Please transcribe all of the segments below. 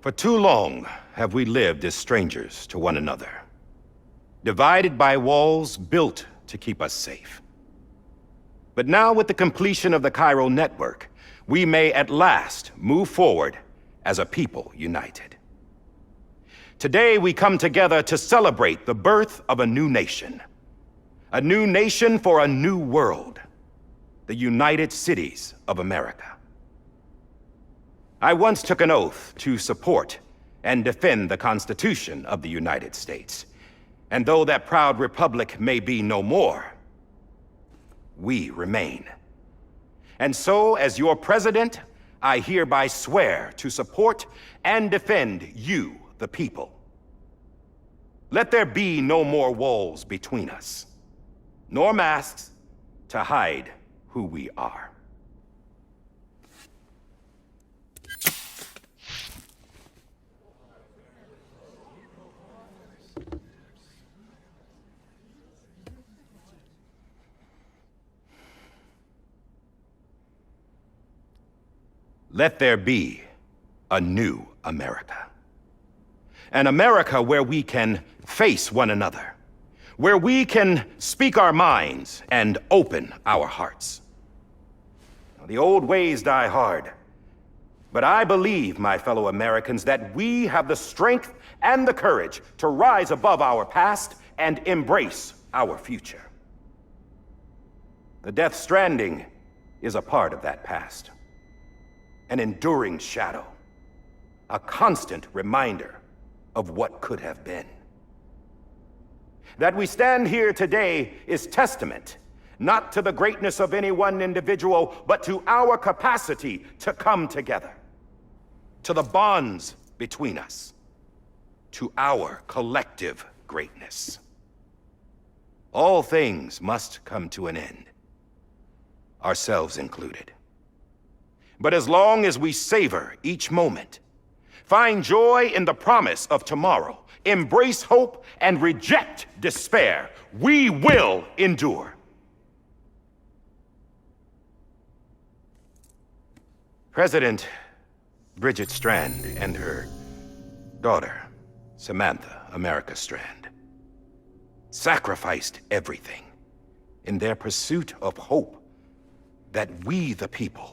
For too long have we lived as strangers to one another, divided by walls built to keep us safe. But now, with the completion of the Cairo network, we may at last move forward as a people united. Today, we come together to celebrate the birth of a new nation. A new nation for a new world. The United Cities of America. I once took an oath to support and defend the Constitution of the United States. And though that proud republic may be no more, we remain. And so, as your president, I hereby swear to support and defend you, the people. Let there be no more walls between us, nor masks to hide who we are. Let there be a new America. An America where we can face one another, where we can speak our minds and open our hearts. The old ways die hard, but I believe, my fellow Americans, that we have the strength and the courage to rise above our past and embrace our future. The Death Stranding is a part of that past. An enduring shadow, a constant reminder of what could have been. That we stand here today is testament, not to the greatness of any one individual, but to our capacity to come together, to the bonds between us, to our collective greatness. All things must come to an end, ourselves included. But as long as we savor each moment, find joy in the promise of tomorrow, embrace hope, and reject despair, we will endure. President Bridget Strand and her daughter, Samantha Americuh Strand, sacrificed everything in their pursuit of hope that we, the people,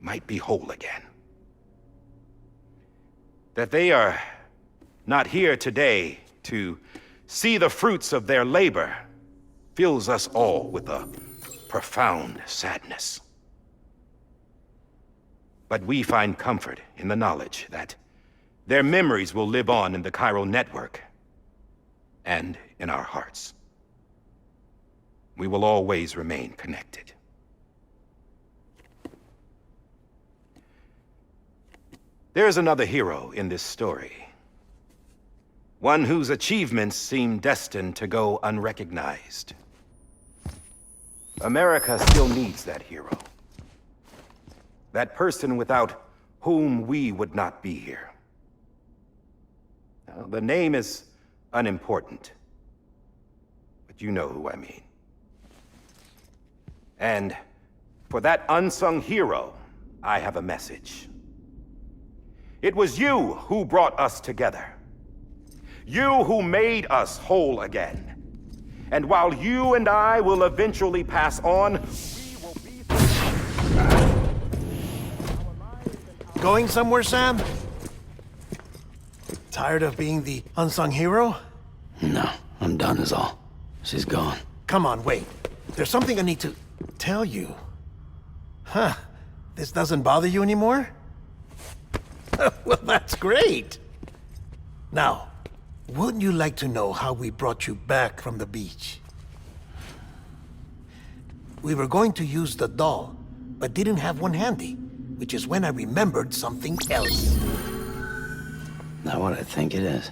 might be whole again. That they are not here today to see the fruits of their labor fills us all with a profound sadness. But we find comfort in the knowledge that their memories will live on in the Cairo network and in our hearts. We will always remain connected. There's another hero in this story. One whose achievements seem destined to go unrecognized. America still needs that hero. That person without whom we would not be here. Now, the name is unimportant, but you know who I mean. And for that unsung hero, I have a message. It was you who brought us together. You who made us whole again. And while you and I will eventually pass on, we will be... Going somewhere, Sam? Tired of being the unsung hero? No, I'm done is all. She's gone. Come on, wait. There's something I need to tell you. Huh. This doesn't bother you anymore? Well, that's great. Now, wouldn't you like to know how we brought you back from the beach? We were going to use the doll, but didn't have one handy, which is when I remembered something else. Not what I think it is.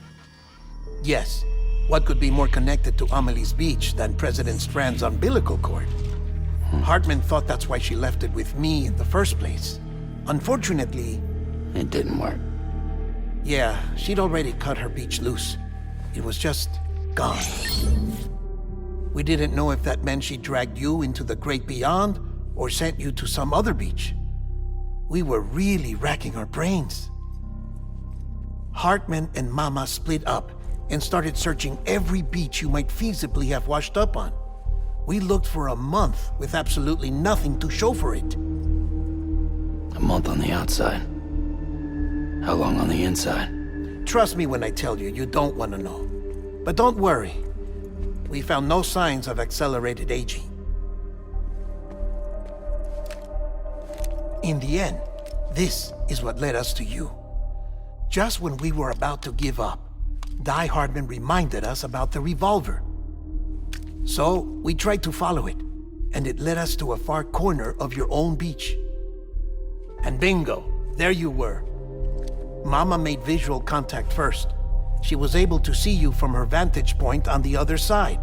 Yes. What could be more connected to Amelie's beach than President Strand's umbilical cord? Hartman thought that's why she left it with me in the first place. Unfortunately... It didn't work. Yeah, she'd already cut her beach loose. It was just gone. We didn't know if that meant she dragged you into the great beyond or sent you to some other beach. We were really racking our brains. Hartman and Mama split up and started searching every beach you might feasibly have washed up on. We looked for a month with absolutely nothing to show for it. A month on the outside. How long on the inside? Trust me when I tell you, you don't want to know. But don't worry. We found no signs of accelerated aging. In the end, this is what led us to you. Just when we were about to give up, Die Hardman reminded us about the revolver. So, we tried to follow it, and it led us to a far corner of your own beach. And bingo, there you were. Mama made visual contact first. She was able to see you from her vantage point on the other side.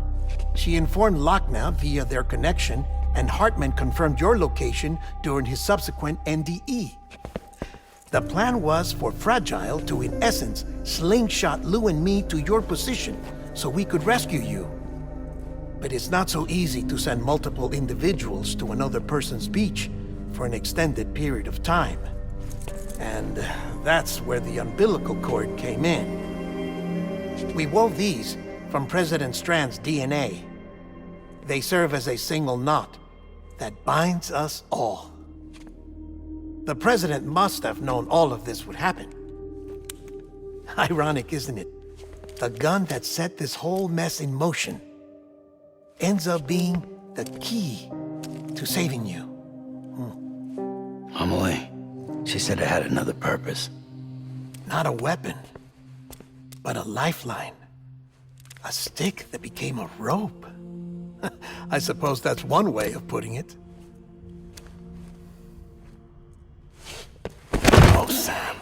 She informed Lochna via their connection, and Hartman confirmed your location during his subsequent NDE. The plan was for Fragile to, in essence, slingshot Lou and me to your position so we could rescue you. But it's not so easy to send multiple individuals to another person's beach for an extended period of time. And that's where the umbilical cord came in. We wove these from President Strand's DNA. They serve as a single knot that binds us all. The President must have known all of this would happen. Ironic, isn't it? The gun that set this whole mess in motion ends up being the key to saving you. Amelie, she said it had another purpose. Not a weapon, but a lifeline. A stick that became a rope. I suppose that's one way of putting it. Oh, Sam.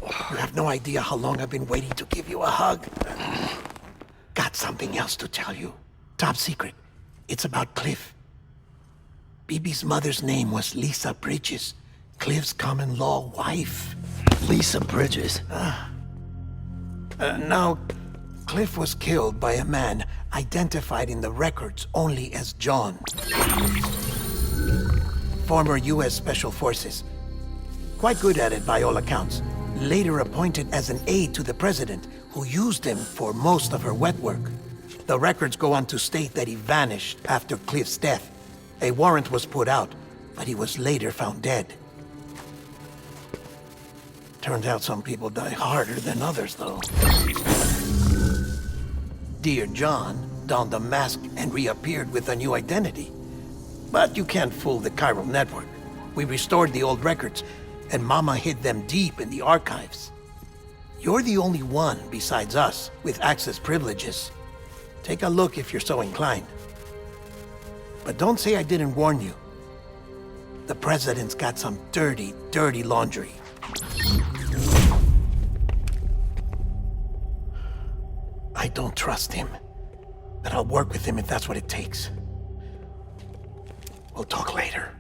You have no idea how long I've been waiting to give you a hug. Got something else to tell you. Top secret. It's about Cliff. BB's mother's name was Lisa Bridges, Cliff's common-law wife. Lisa Bridges? Now, Cliff was killed by a man identified in the records only as John. Former U.S. Special Forces. Quite good at it by all accounts. Later appointed as an aide to the president, who used him for most of her wet work. The records go on to state that he vanished after Cliff's death. A warrant was put out, but he was later found dead. Turns out some people die harder than others, though. Dear John donned a mask and reappeared with a new identity. But you can't fool the chiral network. We restored the old records, and Mama hid them deep in the archives. You're the only one besides us with access privileges. Take a look if you're so inclined. But don't say I didn't warn you. The president's got some dirty, dirty laundry. I don't trust him, but I'll work with him if that's what it takes. We'll talk later.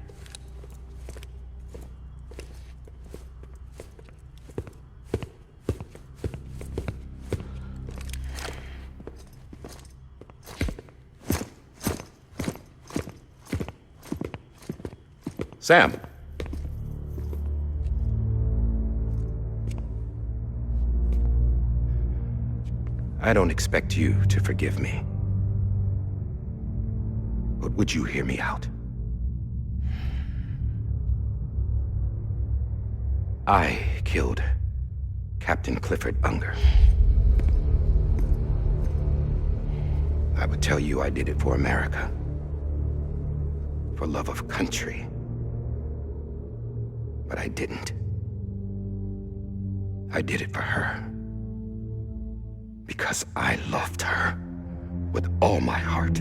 Sam. I don't expect you to forgive me. But would you hear me out? I killed Captain Clifford Unger. I would tell you I did it for America. For love of country. But I didn't. I did it for her. Because I loved her with all my heart.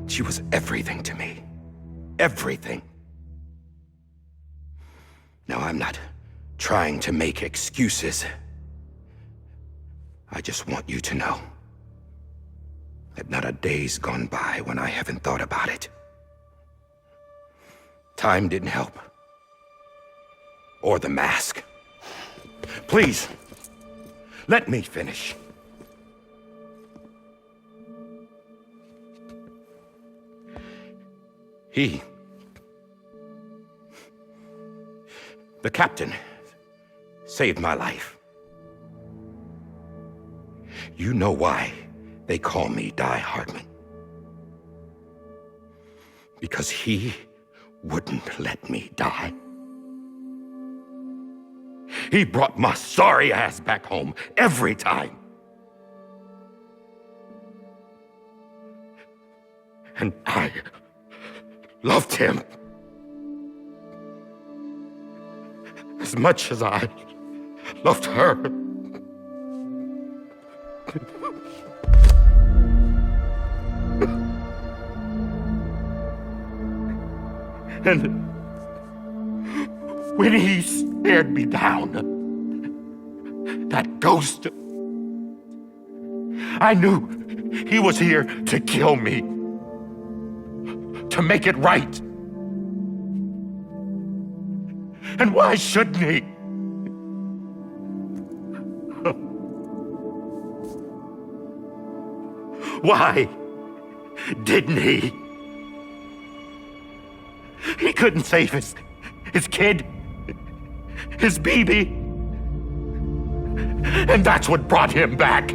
She was everything to me. Everything. Now, I'm not trying to make excuses. I just want you to know that not a day's gone by when I haven't thought about it. Time didn't help. Or the mask. Please, let me finish. The captain saved my life. You know why they call me Die Hardman. Because he wouldn't let me die. He brought my sorry ass back home every time. And I loved him as much as I loved her. And when he stared me down, that ghost, I knew he was here to kill me, to make it right. And why shouldn't he? Why didn't he? He couldn't save his kid, his baby. And that's what brought him back.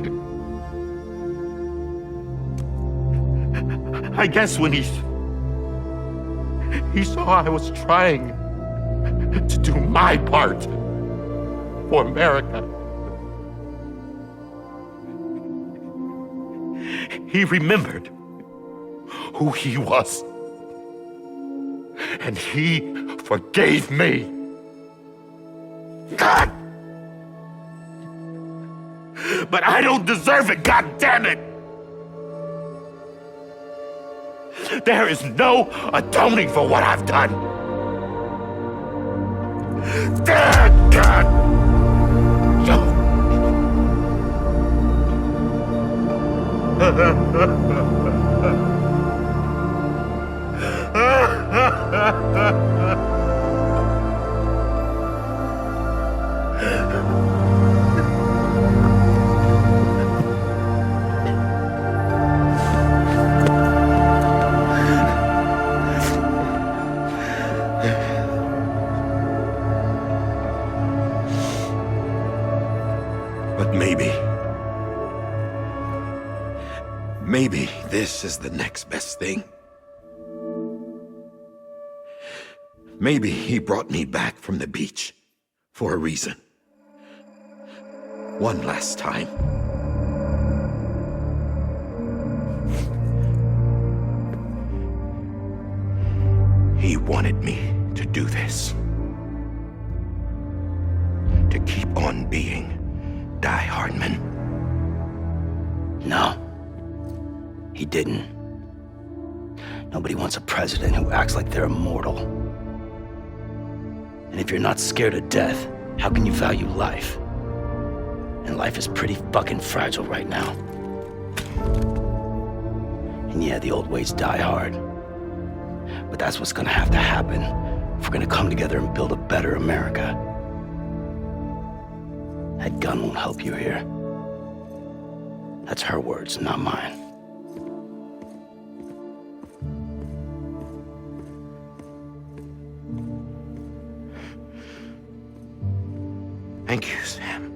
I guess when he saw I was trying to do my part for America, he remembered who he was. And he forgave me. God! But I don't deserve it, God damn it! There is no atoning for what I've done. God! But maybe this is the next best thing. Maybe he brought me back from the beach for a reason. One last time. He wanted me to do this. To keep on being Die Hardman. No, he didn't. Nobody wants a president who acts like they're immortal. And if you're not scared of death, how can you value life? And life is pretty fucking fragile right now. And yeah, the old ways die hard. But that's what's gonna have to happen if we're gonna come together and build a better America. That gun won't help you here. That's her words, not mine. Thank you, Sam.